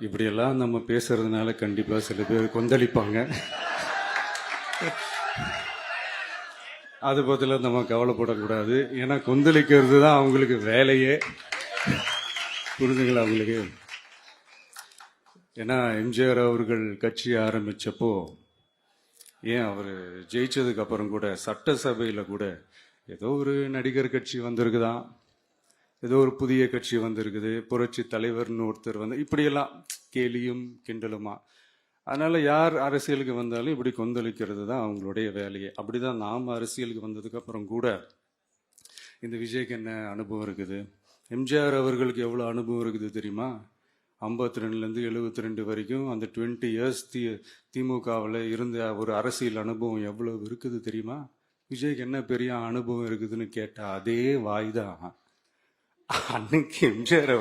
இப்படியெல்லாம் நம்ம பேசுறதுனால கண்டிப்பா சில பேர் கொந்தளிப்பாங்க. அது பதிலா நம்ம கவலைப்படக்கூடாது. ஏன்னா கொந்தளிக்கிறது தான் அவங்களுக்கு வேலையே. புரிஞ்சுங்களா அவங்களுக்கு? ஏன்னா எம்ஜிஆர் அவர்கள் கட்சி ஆரம்பிச்சப்போ, ஏன் அவர் ஜெயிச்சதுக்கு அப்புறம் கூட சட்டசபையில கூட ஏதோ ஒரு நடிகர் கட்சி வந்திருக்குதான், ஏதோ ஒரு புதிய கட்சி வந்திருக்குது, புரட்சி தலைவர்னு ஒருத்தர் வந்து இப்படியெல்லாம் கேலியும் கிண்டலுமா. அதனால யார் அரசியலுக்கு வந்தாலும் இப்படி கொந்தளிக்கிறது தான் அவங்களுடைய வேலையே. அப்படிதான் நாம் அரசியலுக்கு வந்ததுக்கு அப்புறம் கூட இந்த விஜய்க்கு என்ன அனுபவம் இருக்குது, எம்ஜிஆர் அவர்களுக்கு எவ்வளோ அனுபவம் இருக்குது தெரியுமா? 52லேருந்து 72 வரைக்கும் அந்த 20 இயர்ஸ் திமுகவில் இருந்த ஒரு அரசியல் அனுபவம் எவ்வளவு இருக்குது தெரியுமா? விஜய்க்கு என்ன பெரிய அனுபவம் இருக்குதுன்னு கேட்டா அதே வாய் தான் அன்னைக்கு எம்ஜிஆர்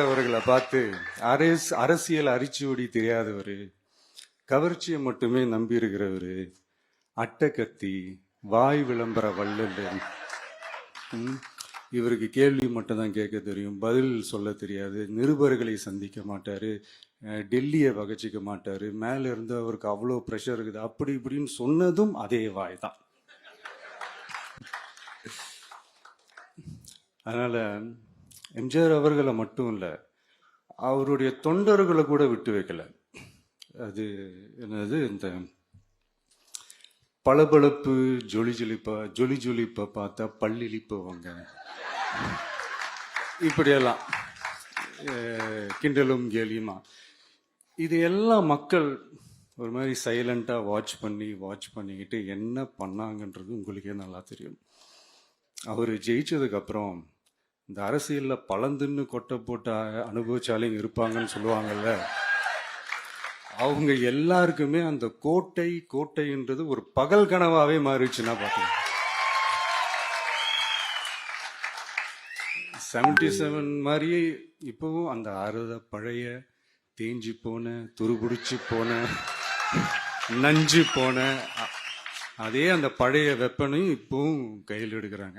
அவர்களை பார்த்து அரசியல் அரிச்சுவடி தெரியாதவர், கவர்ச்சியை மட்டுமே நம்பி இருக்கிறவரு, அட்டக்கத்தி, வாய் விளம்பர வள்ளல், இவருக்கு கேள்வி மட்டும் தான் கேட்க தெரியும், பதில் சொல்ல தெரியாது, நிருபர்களை சந்திக்க மாட்டாரு, டெல்லியை வகச்சிக்க மாட்டாரு, மேல இருந்து அவருக்கு அவ்வளோ ப்ரெஷர் இருக்குது, அப்படி இப்படின்னு சொன்னதும் அதே வாய் தான். அதனால எம்ஜிஆர் அவர்களை மட்டும் இல்லை, அவருடைய தொண்டர்களை கூட விட்டு வைக்கல. அது என்னது, இந்த பளபளப்பு ஜொலி ஜொலிப்பா பார்த்தா பல்லிழிப்பவங்க, இப்படியெல்லாம் கிண்டலும் கேலியுமா, இது எல்லாம் மக்கள் ஒரு மாதிரி சைலண்டா வாட்ச் பண்ணிக்கிட்டு என்ன பண்ணாங்கன்றது உங்களுக்கே நல்லா தெரியும். அவர் ஜெயிச்சதுக்கு அப்புறம் இந்த அரசியல்ல பழந்துன்னு கொட்டை போட்ட அனுபவிச்சாலையும் இருப்பாங்கன்னு சொல்லுவாங்கல்ல, அவங்க எல்லாருக்குமே அந்த கோட்டைன்றது ஒரு பகல் கனவாவே மாறிடுச்சுன்னா பாத்தீங்க. 77 மாதிரியே இப்பவும் அந்த பழைய தேஞ்சி போன, துருபிடிச்சு போன, நஞ்சு போன அதே அந்த பழைய வெப்பனையும் இப்பவும் கையில் எடுக்கிறாங்க.